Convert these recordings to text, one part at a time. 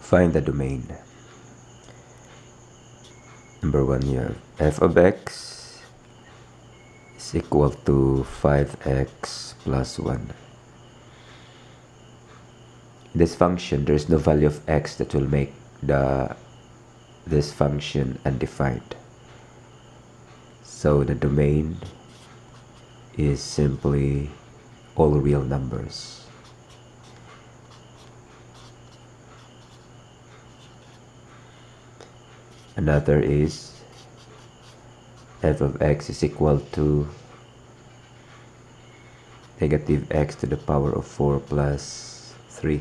Find the domain. Number 1, you have f of x is equal to 5x plus 1. In this function, there is no value of x that will make this function undefined. So the domain is simply all real numbers. Another is f of x is equal to negative x to the power of 4 plus 3.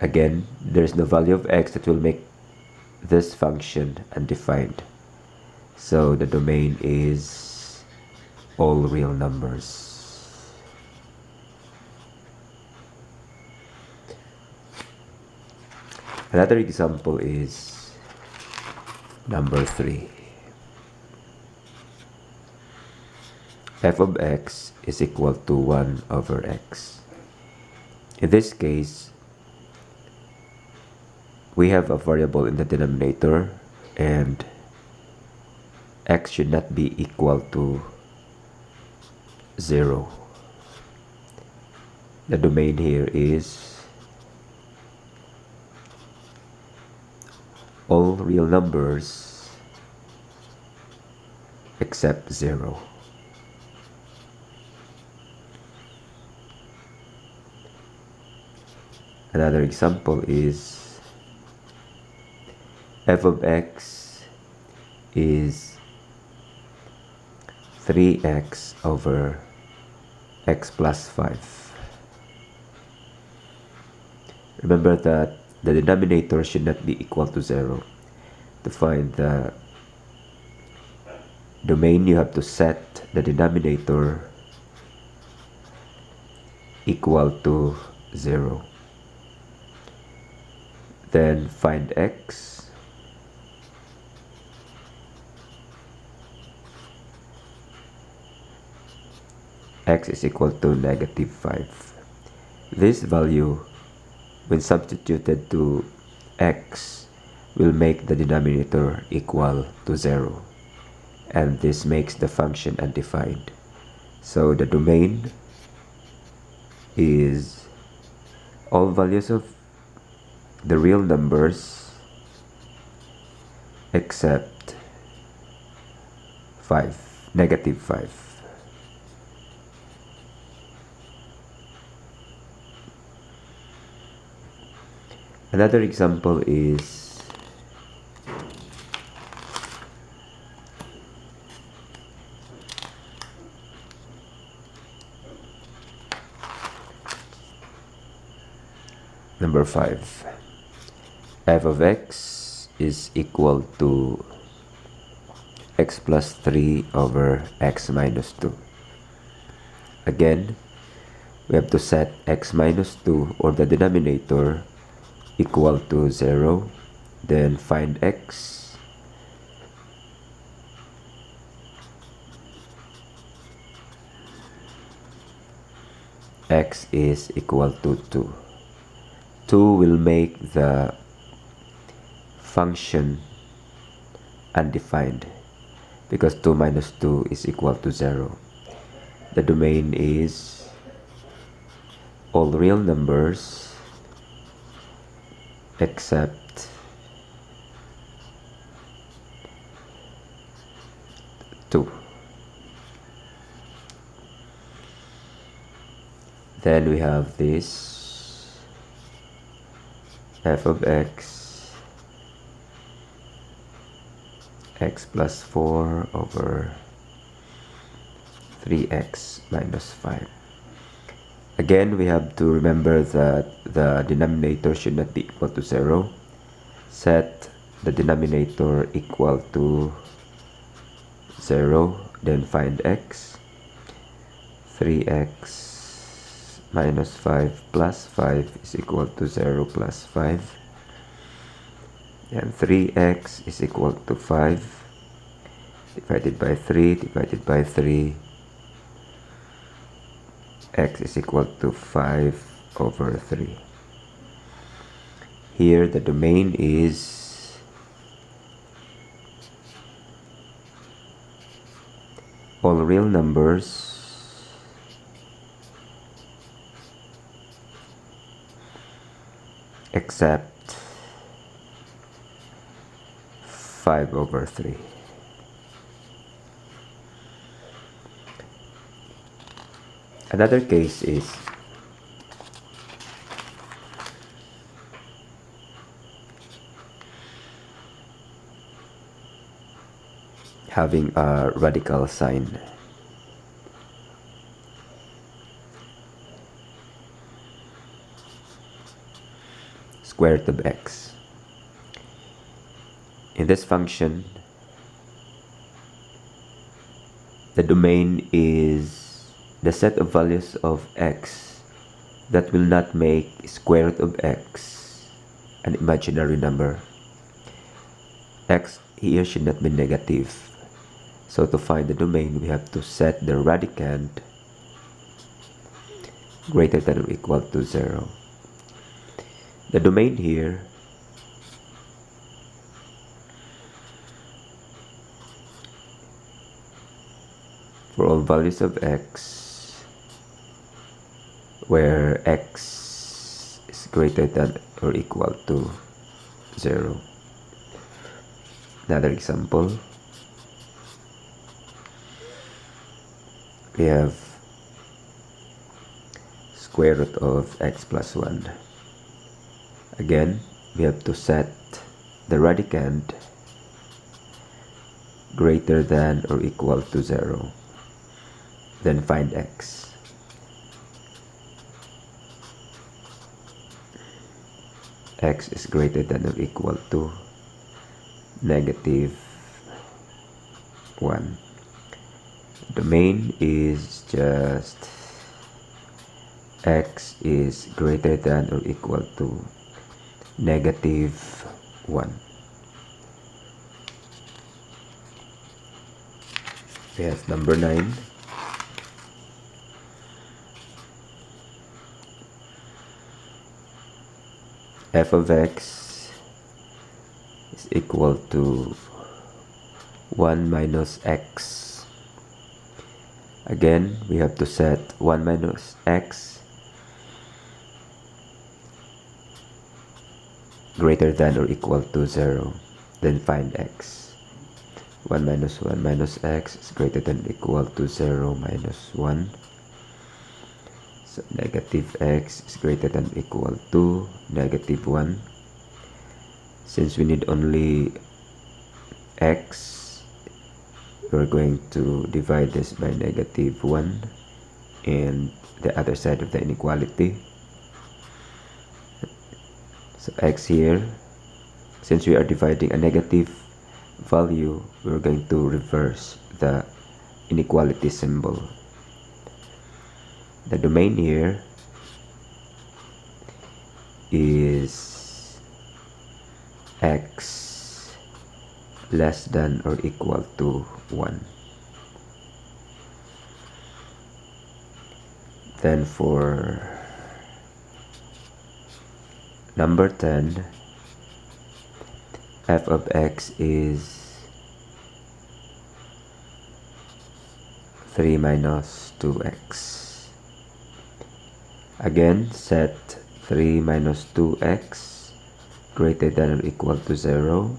Again, there is no value of x that will make this function undefined. So the domain is all real numbers. Another example is number 3. F of x is equal to 1 over x. In this case, we have a variable in the denominator and x should not be equal to 0. The domain here is all real numbers except 0. Another example is f of x is 3x over x plus 5. Remember that the denominator should not be equal to 0. To find the domain, you have to set the denominator equal to 0. Then find x. X is equal to negative 5. This value, when substituted to x, will make the denominator equal to 0. And this makes the function undefined. So the domain is all values of the real numbers except 5, negative 5. Another example is number 5. F of x is equal to x plus 3 over x minus 2. Again, we have to set x minus 2 or the denominator equal to 0. Then find x. X is equal to 2. 2 will make the function undefined because 2 minus 2 is equal to 0. The domain is all real numbers except 2. Then we have this f of x, x plus 4 over 3x minus 5. Again, we have to remember that the denominator should not be equal to 0. Set the denominator equal to 0, then find x. 3x minus 5 plus 5 is equal to 0 plus 5. And 3x is equal to 5 divided by 3 divided by 3. X is equal to 5 over 3. Here the domain is all real numbers except 5/3. Another case is having a radical sign. Square root of x. In this function, the domain is the set of values of x that will not make square root of x an imaginary number. X here should not be negative. So to find the domain, we have to set the radicand greater than or equal to 0. The domain here for all values of x where x is greater than or equal to 0. Another example, we have square root of x plus 1. Again, we have to set the radicand greater than or equal to 0. Then find x. X is greater than or equal to -1. Domain is just x is greater than or equal to -1. We have number 9. F of x is equal to 1 minus x. Again, we have to set 1 minus x greater than or equal to 0. Then find x. 1 minus 1 minus x is greater than or equal to 0 minus 1. So negative x is greater than or equal to -1. Since we need only x, we're going to divide this by -1 and the other side of the inequality. So x here, since we are dividing a negative value, we're going to reverse the inequality symbol. The domain here is x less than or equal to 1. Then for number 10, f of x is 3 minus 2x. Again, set 3 minus 2x greater than or equal to 0.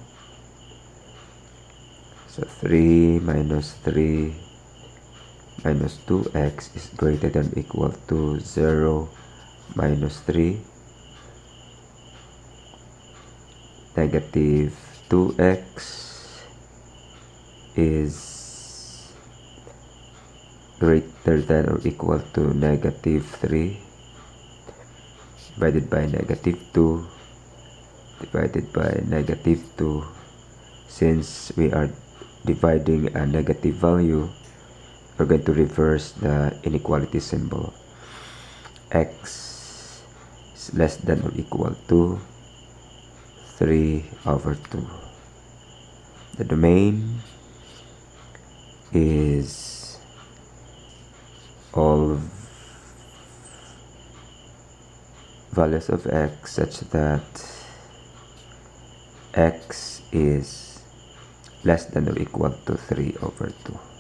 So 3 minus 3 minus 2x is greater than or equal to 0 minus 3. Negative 2x is greater than or equal to -3 divided by -2 divided by -2. Since we are dividing a negative value, we're going to reverse the inequality symbol. X is less than or equal to 3/2. The domain is all values of x such that x is less than or equal to 3 over 2.